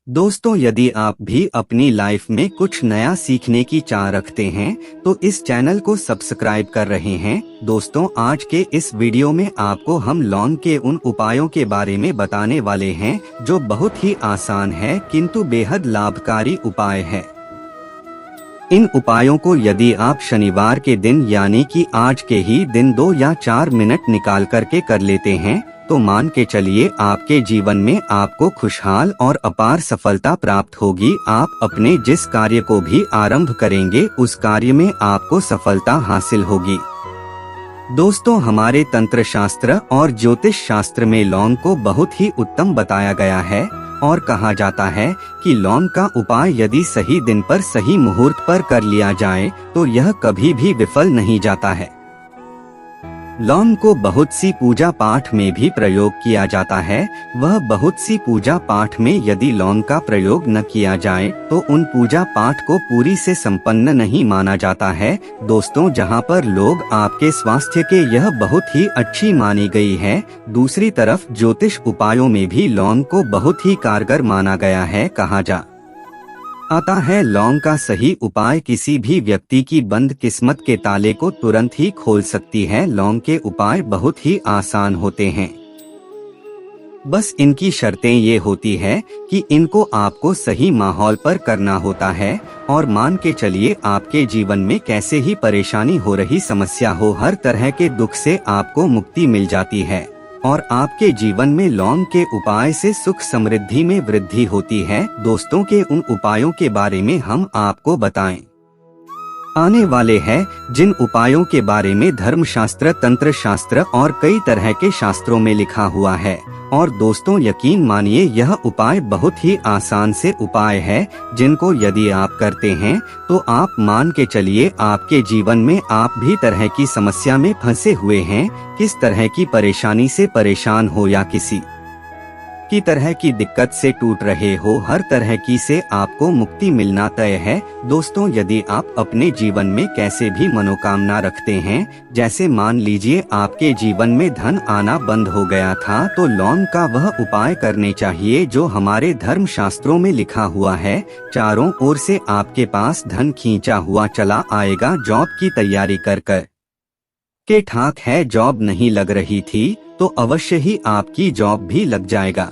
दोस्तों, यदि आप भी अपनी लाइफ में कुछ नया सीखने की चाह रखते हैं तो इस चैनल को सब्सक्राइब कर रहे हैं। दोस्तों, आज के इस वीडियो में आपको हम लौंग के उन उपायों के बारे में बताने वाले हैं जो बहुत ही आसान है किंतु बेहद लाभकारी उपाय है। इन उपायों को यदि आप शनिवार के दिन यानी कि आज के ही दिन 2 या 4 मिनट निकाल करके कर लेते हैं तो मान के चलिए आपके जीवन में आपको खुशहाल और अपार सफलता प्राप्त होगी। आप अपने जिस कार्य को भी आरंभ करेंगे उस कार्य में आपको सफलता हासिल होगी। दोस्तों, हमारे तंत्र शास्त्र और ज्योतिष शास्त्र में लौंग को बहुत ही उत्तम बताया गया है और कहा जाता है कि लौंग का उपाय यदि सही दिन पर सही मुहूर्त पर कर लिया जाए तो यह कभी भी विफल नहीं जाता है। लौंग को बहुत सी पूजा पाठ में भी प्रयोग किया जाता है। वह बहुत सी पूजा पाठ में यदि लौंग का प्रयोग न किया जाए तो उन पूजा पाठ को पूरी से संपन्न नहीं माना जाता है। दोस्तों, जहां पर लोग आपके स्वास्थ्य के यह बहुत ही अच्छी मानी गई है, दूसरी तरफ ज्योतिष उपायों में भी लौंग को बहुत ही कारगर माना गया है। कहा आता है लौंग का सही उपाय किसी भी व्यक्ति की बंद किस्मत के ताले को तुरंत ही खोल सकती है। लौंग के उपाय बहुत ही आसान होते हैं, बस इनकी शर्तें ये होती है कि इनको आपको सही माहौल पर करना होता है। और मान के चलिए आपके जीवन में कैसे ही परेशानी हो रही समस्या हो, हर तरह के दुख से आपको मुक्ति मिल जाती है और आपके जीवन में लौंग के उपाय से सुख समृद्धि में वृद्धि होती है। दोस्तों, के उन उपायों के बारे में हम आपको बताएं आने वाले हैं, जिन उपायों के बारे में धर्मशास्त्र, तंत्र शास्त्र और कई तरह के शास्त्रों में लिखा हुआ है। और दोस्तों, यकीन मानिए यह उपाय बहुत ही आसान से उपाय है जिनको यदि आप करते हैं तो आप मान के चलिए आपके जीवन में आप भी तरह की समस्या में फंसे हुए हैं, किस तरह की परेशानी से परेशान हो या किसी की तरह की दिक्कत से टूट रहे हो, हर तरह की से आपको मुक्ति मिलना तय है। दोस्तों, यदि आप अपने जीवन में कैसे भी मनोकामना रखते हैं, जैसे मान लीजिए आपके जीवन में धन आना बंद हो गया था, तो लौंग का वह उपाय करने चाहिए जो हमारे धर्म शास्त्रों में लिखा हुआ है। चारों ओर से आपके पास धन खींचा हुआ चला आएगा। जॉब की तैयारी कर के ठाक है, जॉब नहीं लग रही थी तो अवश्य ही आपकी जॉब भी लग जाएगा।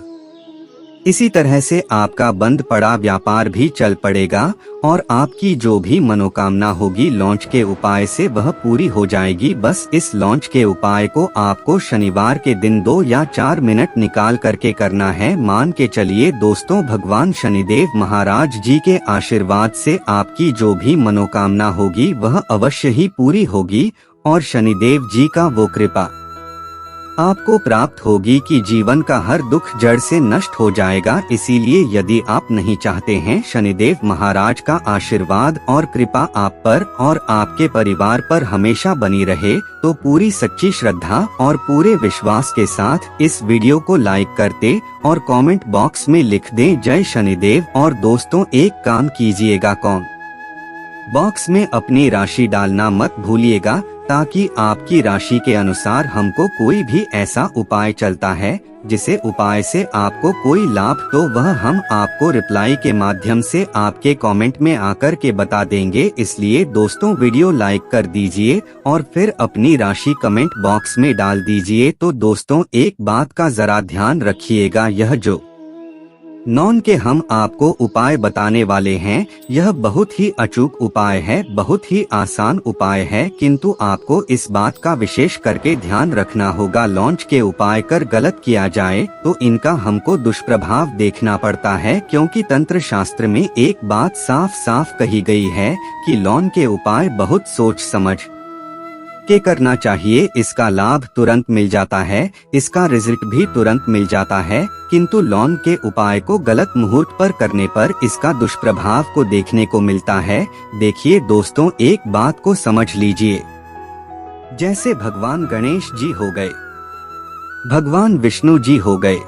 इसी तरह से आपका बंद पड़ा व्यापार भी चल पड़ेगा और आपकी जो भी मनोकामना होगी लौंग के उपाय से वह पूरी हो जाएगी। बस इस लौंग के उपाय को आपको शनिवार के दिन 2 या 4 मिनट निकाल करके करना है। मान के चलिए दोस्तों, भगवान शनिदेव महाराज जी के आशीर्वाद से आपकी जो भी मनोकामना होगी वह अवश्य ही पूरी होगी और शनिदेव जी का वो कृपा आपको प्राप्त होगी कि जीवन का हर दुख जड़ से नष्ट हो जाएगा। इसीलिए यदि आप नहीं चाहते हैं शनिदेव महाराज का आशीर्वाद और कृपा आप पर और आपके परिवार पर हमेशा बनी रहे, तो पूरी सच्ची श्रद्धा और पूरे विश्वास के साथ इस वीडियो को लाइक करते और कमेंट बॉक्स में लिख दें जय शनिदेव। और दोस्तों, एक काम कीजिएगा, बॉक्स में अपनी राशि डालना मत भूलिएगा, ताकि आपकी राशि के अनुसार हमको कोई भी ऐसा उपाय चलता है जिसे उपाय से आपको कोई लाभ, तो वह हम आपको रिप्लाई के माध्यम से आपके कमेंट में आकर के बता देंगे। इसलिए दोस्तों, वीडियो लाइक कर दीजिए और फिर अपनी राशि कमेंट बॉक्स में डाल दीजिए। तो दोस्तों, एक बात का जरा ध्यान रखिएगा, यह जो लौंग के हम आपको उपाय बताने वाले हैं यह बहुत ही अचूक उपाय है, बहुत ही आसान उपाय है, किंतु आपको इस बात का विशेष करके ध्यान रखना होगा। लौंग के उपाय कर गलत किया जाए तो इनका हमको दुष्प्रभाव देखना पड़ता है, क्योंकि तंत्र शास्त्र में एक बात साफ साफ कही गई है कि लौंग के उपाय बहुत सोच समझ के करना चाहिए। इसका लाभ तुरंत मिल जाता है, इसका रिजल्ट भी तुरंत मिल जाता है, किंतु लौंग के उपाय को गलत मुहूर्त पर करने पर इसका दुष्प्रभाव को देखने को मिलता है। देखिए दोस्तों, एक बात को समझ लीजिए, जैसे भगवान गणेश जी हो गए, भगवान विष्णु जी हो गए,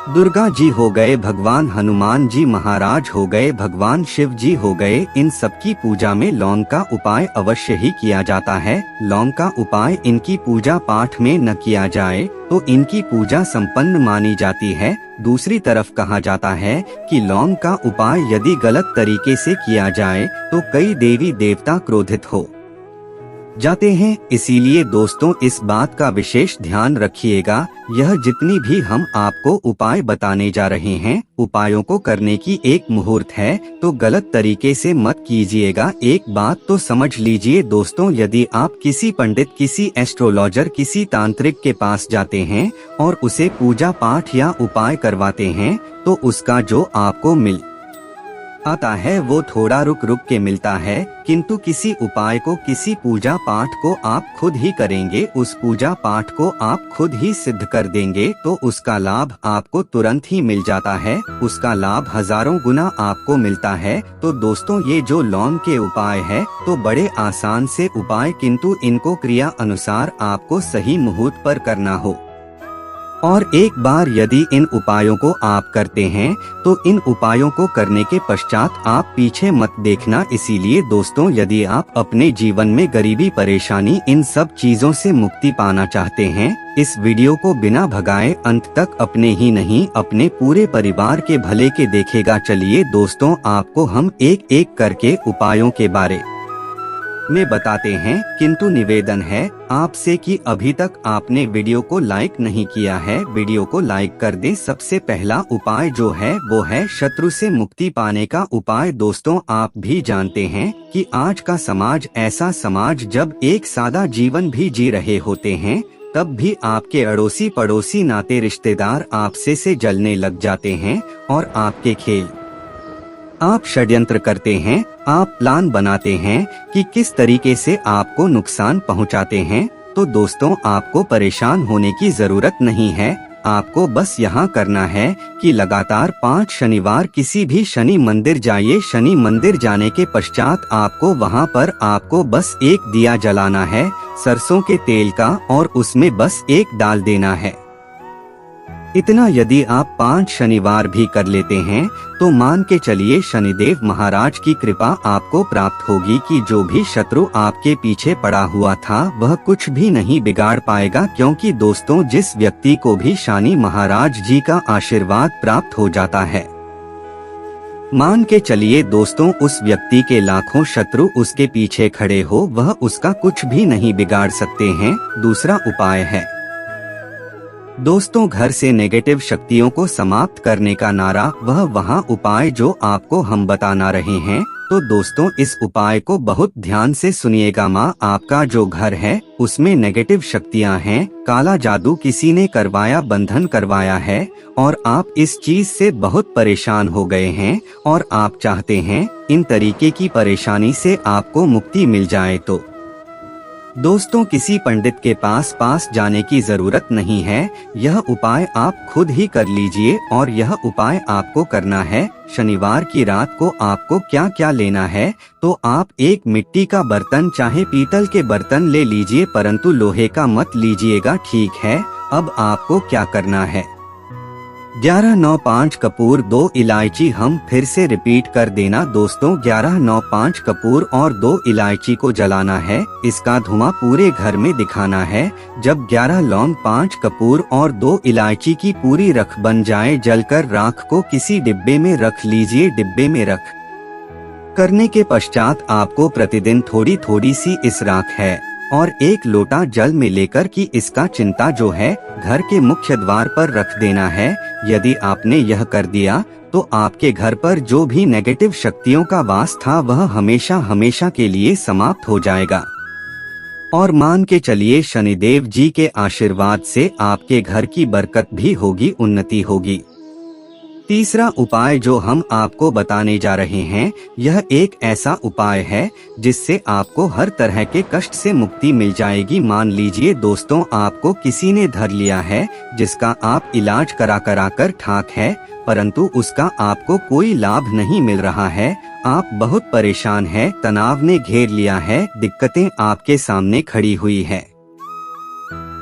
दुर्गा जी हो गए, भगवान हनुमान जी महाराज हो गए, भगवान शिव जी हो गए, इन सबकी पूजा में लौंग का उपाय अवश्य ही किया जाता है। लौंग का उपाय इनकी पूजा पाठ में न किया जाए तो इनकी पूजा संपन्न मानी जाती है। दूसरी तरफ कहा जाता है कि लौंग का उपाय यदि गलत तरीके से किया जाए तो कई देवी देवता क्रोधित हो जाते हैं। इसीलिए दोस्तों इस बात का विशेष ध्यान रखिएगा। यह जितनी भी हम आपको उपाय बताने जा रहे हैं, उपायों को करने की एक मुहूर्त है, तो गलत तरीके से मत कीजिएगा। एक बात तो समझ लीजिए दोस्तों, यदि आप किसी पंडित, किसी एस्ट्रोलॉजर, किसी तांत्रिक के पास जाते हैं और उसे पूजा पाठ या उपाय करवाते हैं तो उसका जो आपको मिल आता है वो थोड़ा रुक रुक के मिलता है, किंतु किसी उपाय को, किसी पूजा पाठ को आप खुद ही करेंगे, उस पूजा पाठ को आप खुद ही सिद्ध कर देंगे तो उसका लाभ आपको तुरंत ही मिल जाता है। उसका लाभ हजारों गुना आपको मिलता है। तो दोस्तों ये जो लौंग के उपाय है तो बड़े आसान से उपाय, किंतु इनको क्रिया अनुसार आपको सही मुहूर्त पर करना हो। और एक बार यदि इन उपायों को आप करते हैं तो इन उपायों को करने के पश्चात आप पीछे मत देखना। इसीलिए दोस्तों यदि आप अपने जीवन में गरीबी, परेशानी, इन सब चीजों से मुक्ति पाना चाहते हैं, इस वीडियो को बिना भगाए अंत तक अपने ही नहीं अपने पूरे परिवार के भले के देखेगा। चलिए दोस्तों आपको हम एक एक करके उपायों के बारे में बताते हैं, किंतु निवेदन है आपसे कि अभी तक आपने वीडियो को लाइक नहीं किया है, वीडियो को लाइक कर दें। सबसे पहला उपाय जो है वो है शत्रु से मुक्ति पाने का उपाय। दोस्तों आप भी जानते हैं कि आज का समाज ऐसा समाज, जब एक सादा जीवन भी जी रहे होते हैं तब भी आपके अड़ोसी पड़ोसी, नाते रिश्तेदार आपसे से जलने लग जाते हैं और आपके खेल, आप षड्यंत्र करते हैं, आप प्लान बनाते हैं कि किस तरीके से आपको नुकसान पहुंचाते हैं। तो दोस्तों आपको परेशान होने की जरूरत नहीं है। आपको बस यहाँ करना है कि लगातार 5 शनिवार किसी भी शनि मंदिर जाइए। शनि मंदिर जाने के पश्चात आपको वहाँ पर आपको बस एक दिया जलाना है सरसों के तेल का, और उसमें बस एक डाल देना है। इतना यदि आप 5 शनिवार भी कर लेते हैं तो मान के चलिए शनिदेव महाराज की कृपा आपको प्राप्त होगी कि जो भी शत्रु आपके पीछे पड़ा हुआ था वह कुछ भी नहीं बिगाड़ पाएगा। क्योंकि दोस्तों जिस व्यक्ति को भी शनि महाराज जी का आशीर्वाद प्राप्त हो जाता है, मान के चलिए दोस्तों उस व्यक्ति के लाखों शत्रु उसके पीछे खड़े हो, वह उसका कुछ भी नहीं बिगाड़ सकते हैं। दूसरा उपाय है दोस्तों घर से नेगेटिव शक्तियों को समाप्त करने का नारा, वह वहाँ उपाय जो आपको हम बताना रहे हैं। तो दोस्तों इस उपाय को बहुत ध्यान से सुनिएगा। माँ आपका जो घर है उसमें नेगेटिव शक्तियाँ हैं, काला जादू किसी ने करवाया, बंधन करवाया है और आप इस चीज से बहुत परेशान हो गए हैं और आप चाहते हैं इन तरीके की परेशानी से आपको मुक्ति मिल जाए, तो दोस्तों किसी पंडित के पास जाने की जरूरत नहीं है। यह उपाय आप खुद ही कर लीजिए। और यह उपाय आपको करना है शनिवार की रात को। आपको क्या क्या लेना है, तो आप एक मिट्टी का बर्तन, चाहे पीतल के बर्तन ले लीजिए, परंतु लोहे का मत लीजिएगा, ठीक है। अब आपको क्या करना है, 11 9 5 कपूर, 2 इलायची। हम फिर से रिपीट कर देना दोस्तों, 11 9 5 कपूर और 2 इलायची को जलाना है। इसका धुआं पूरे घर में दिखाना है। जब 11 लौंग, 5 कपूर और 2 इलायची की पूरी रख बन जाए, जलकर राख को किसी डिब्बे में रख लीजिए। डिब्बे में रख करने के पश्चात आपको प्रतिदिन थोड़ी थोड़ी सी इस राख है और 1 लोटा जल में लेकर कि इसका चिंता जो है घर के मुख्य द्वार पर रख देना है। यदि आपने यह कर दिया तो आपके घर पर जो भी नेगेटिव शक्तियों का वास था वह हमेशा हमेशा के लिए समाप्त हो जाएगा। और मान के चलिए शनिदेव जी के आशीर्वाद से आपके घर की बरकत भी होगी, उन्नति होगी। तीसरा उपाय जो हम आपको बताने जा रहे हैं, यह एक ऐसा उपाय है जिससे आपको हर तरह के कष्ट से मुक्ति मिल जाएगी। मान लीजिए दोस्तों आपको किसी ने धर लिया है, जिसका आप इलाज करा कर ठाक है, परंतु उसका आपको कोई लाभ नहीं मिल रहा है। आप बहुत परेशान हैं, तनाव ने घेर लिया है, दिक्कतें आपके सामने खड़ी हुई है।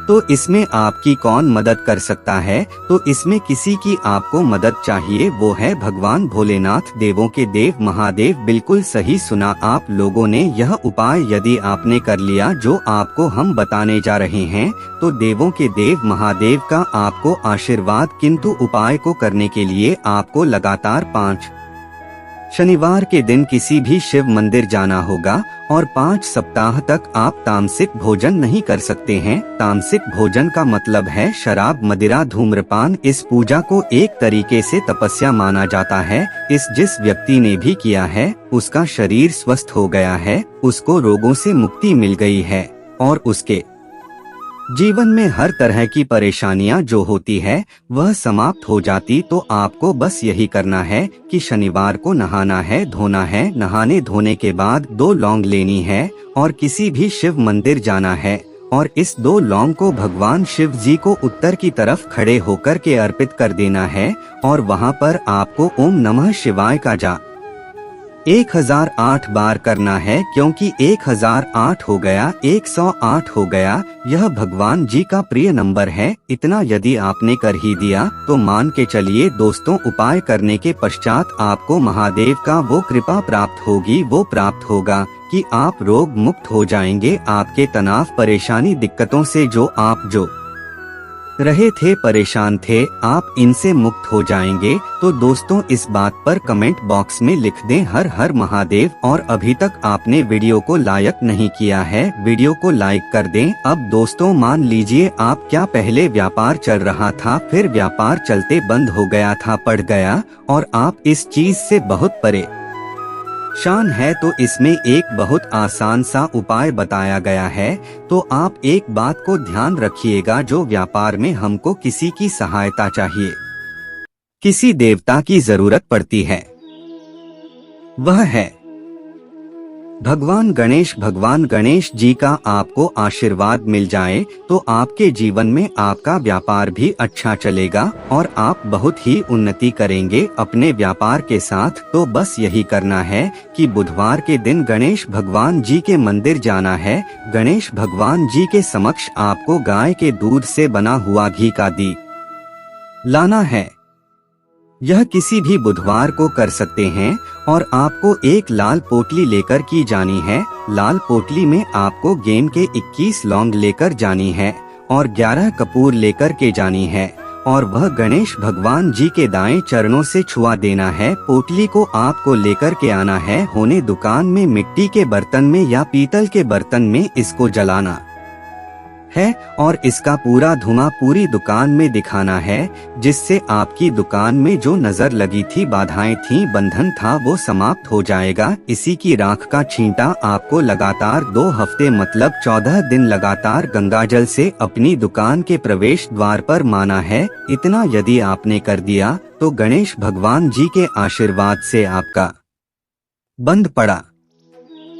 तो इसमें आपकी कौन मदद कर सकता है? तो इसमें किसी की आपको मदद चाहिए, वो है भगवान भोलेनाथ, देवों के देव महादेव। बिल्कुल सही सुना आप लोगों ने। यह उपाय यदि आपने कर लिया जो आपको हम बताने जा रहे हैं, तो देवों के देव महादेव का आपको आशीर्वाद। किंतु उपाय को करने के लिए आपको लगातार 5 शनिवार के दिन किसी भी शिव मंदिर जाना होगा और 5 सप्ताह तक आप तामसिक भोजन नहीं कर सकते हैं। तामसिक भोजन का मतलब है शराब, मदिरा, धूम्रपान। इस पूजा को एक तरीके से तपस्या माना जाता है। जिस व्यक्ति ने भी किया है उसका शरीर स्वस्थ हो गया है, उसको रोगों से मुक्ति मिल गई है और उसके जीवन में हर तरह की परेशानियां जो होती है वह समाप्त हो जाती। तो आपको बस यही करना है कि शनिवार को नहाना है, धोना है। नहाने धोने के बाद 2 लौंग लेनी है और किसी भी शिव मंदिर जाना है और इस 2 लौंग को भगवान शिव जी को उत्तर की तरफ खड़े होकर के अर्पित कर देना है और वहां पर आपको ओम नमः शिवाय का जाप 1008 बार करना है, क्योंकि 1008 हो गया, 108 हो गया। यह भगवान जी का प्रिय नंबर है। इतना यदि आपने कर ही दिया तो मान के चलिए दोस्तों, उपाय करने के पश्चात आपको महादेव का वो कृपा प्राप्त होगी, वो प्राप्त होगा कि आप रोग मुक्त हो जाएंगे। आपके तनाव, परेशानी, दिक्कतों से जो रहे थे, परेशान थे, आप इनसे मुक्त हो जाएंगे। तो दोस्तों इस बात पर कमेंट बॉक्स में लिख दें हर हर महादेव। और अभी तक आपने वीडियो को लाइक नहीं किया है, वीडियो को लाइक कर दें। अब दोस्तों मान लीजिए आप क्या पहले व्यापार चल रहा था, फिर व्यापार चलते बंद हो गया था, पड़ गया और आप इस चीज से बहुत परेशान है, तो इसमें एक बहुत आसान सा उपाय बताया गया है। तो आप एक बात को ध्यान रखिएगा, जो व्यापार में हमको किसी की सहायता चाहिए, किसी देवता की जरूरत पड़ती है, वह है भगवान गणेश। भगवान गणेश जी का आपको आशीर्वाद मिल जाए तो आपके जीवन में आपका व्यापार भी अच्छा चलेगा और आप बहुत ही उन्नति करेंगे अपने व्यापार के साथ। तो बस यही करना है कि बुधवार के दिन गणेश भगवान जी के मंदिर जाना है। गणेश भगवान जी के समक्ष आपको गाय के दूध से बना हुआ घी का दीप लाना है। यह किसी भी बुधवार को कर सकते हैं और आपको एक लाल पोटली लेकर की जानी है। लाल पोटली में आपको गेम के 21 लौंग लेकर जानी है और 11 कपूर लेकर के जानी है और वह गणेश भगवान जी के दाएं चरणों से छुआ देना है। पोटली को आपको लेकर के आना है, होने दुकान में मिट्टी के बर्तन में या पीतल के बर्तन में इसको जलाना है और इसका पूरा धुआं पूरी दुकान में दिखाना है, जिससे आपकी दुकान में जो नजर लगी थी, बाधाएं थी, बंधन था, वो समाप्त हो जाएगा। इसी की राख का छींटा आपको लगातार 2 हफ्ते मतलब 14 दिन लगातार गंगाजल से अपनी दुकान के प्रवेश द्वार पर माना है। इतना यदि आपने कर दिया तो गणेश भगवान जी के आशीर्वाद से आपका बंद पड़ा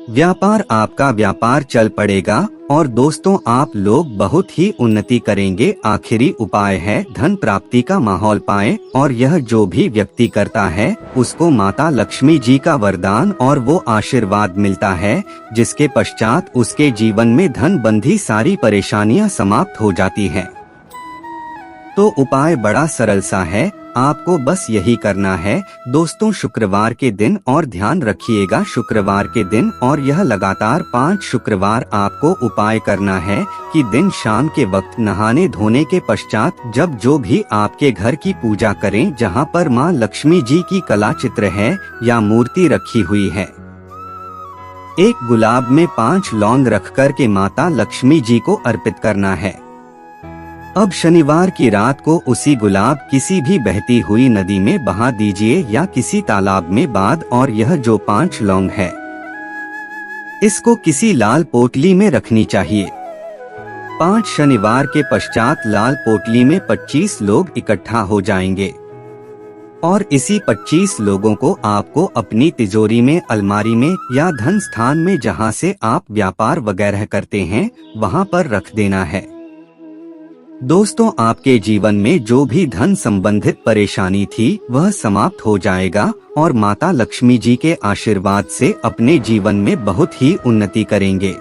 व्यापार, आपका व्यापार चल पड़ेगा और दोस्तों आप लोग बहुत ही उन्नति करेंगे। आखिरी उपाय है धन प्राप्ति का माहौल पाए और यह जो भी व्यक्ति करता है उसको माता लक्ष्मी जी का वरदान और वो आशीर्वाद मिलता है, जिसके पश्चात उसके जीवन में धन बंधी सारी परेशानियां समाप्त हो जाती हैं। तो उपाय बड़ा सरल सा है, आपको बस यही करना है दोस्तों शुक्रवार के दिन। और ध्यान रखिएगा शुक्रवार के दिन और यह लगातार 5 शुक्रवार आपको उपाय करना है कि दिन शाम के वक्त नहाने धोने के पश्चात जब जो भी आपके घर की पूजा करें, जहां पर मां लक्ष्मी जी की कला चित्र है या मूर्ति रखी हुई है, एक गुलाब में 5 लौंग रख कर के माता लक्ष्मी जी को अर्पित करना है। अब शनिवार की रात को उसी गुलाब किसी भी बहती हुई नदी में बहा दीजिए या किसी तालाब में बांध, और यह जो 5 लौंग है इसको किसी लाल पोटली में रखनी चाहिए। 5 शनिवार के पश्चात लाल पोटली में 25 लोग इकट्ठा हो जाएंगे और इसी 25 लोगों को आपको अपनी तिजोरी में, अलमारी में या धन स्थान में जहां से आप व्यापार वगैरह करते हैं वहां पर रख देना है। दोस्तों आपके जीवन में जो भी धन संबंधित परेशानी थी वह समाप्त हो जाएगा और माता लक्ष्मी जी के आशीर्वाद से अपने जीवन में बहुत ही उन्नति करेंगे।